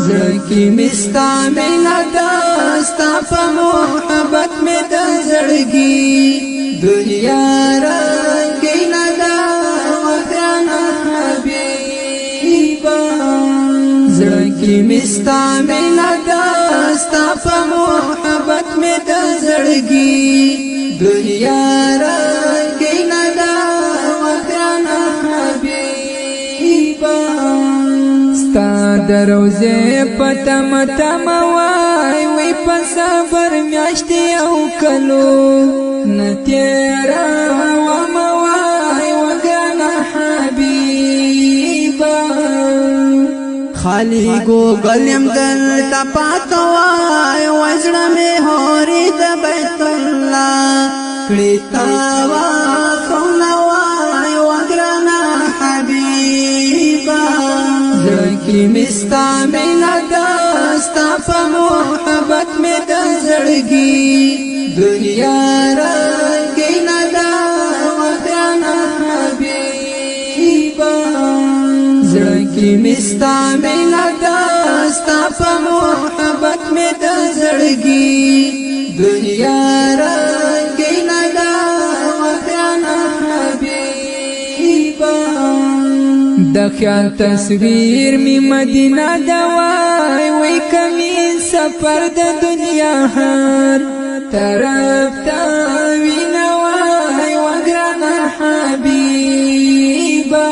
زړګي مستا مینا داستا په محبت می د زړګي دنیا رنگینا دا وطن حبیبا زړګي مستا مینا داستا په محبت می د زړګي دنیا رنگینا دا وطن حبیبا ستا دروزه پتم تم وای وی په صبر میاشتې او کلو نتیرا و موای وګنا حبیبا خالی ګوګلم دل تپاتوای وزړه می هوري د بیت الله کړي تاوا خونوای وګنا حبیبا زړګي مستا مینا داستا په محبت می د زړګي دنیا رنگینا دا وطن حبیبا زړګي مستا مینا داستا په محبت می د زړګي دنیا رنگینا دا وطن حبیبا د خیال تصویر می مدینه دا وای کمی سفر د دنیا هر طرف تا وینا وای وګرنا حبیبا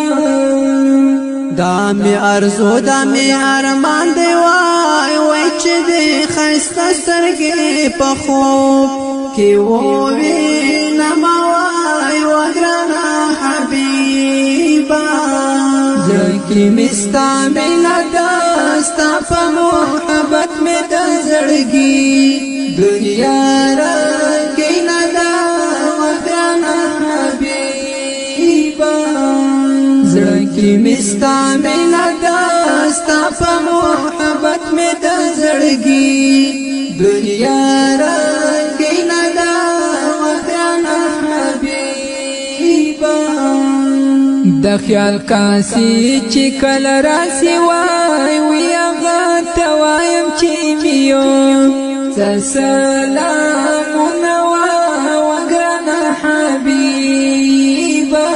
دا می ارزو دا می ارمان دی وای چې دی خسته سرګې په خوب کې وینا وای وګرنا حبیبا زړګي مستا مینا داستا په محبت می د زړګي دنیا رنگینا دا وطن حبیبا زړګي مستا مینا داستا په محبت می د زړګي دنیا رنگینا دا وطن حبیبا د خیال کاسی چې کله راسي وای وی هغه ته وایم چې میو سلامونه وګرنا حبیبا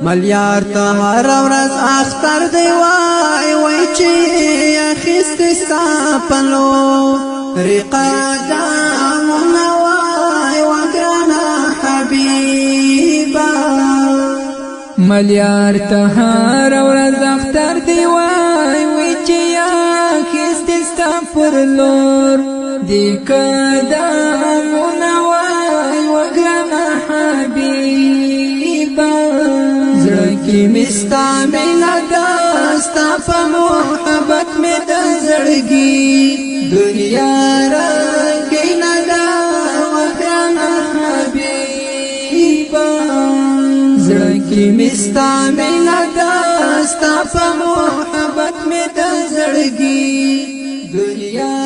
ملیار ته هر ورځ اختر دی وای چې اخیست ستا پلو رقادامونه وای وګرنا حبیبا ملیار ته هر ورځ اختر دی وای چې اخیست ستا پر لور دی قدمونه وای وګرنا حبیبا زړګي مستا مینا داستا په محبت می د زړګي دنیا رنگینا دا وطن حبیبا زړګي مستا مینا داستا په محبت می د زړګي دنیا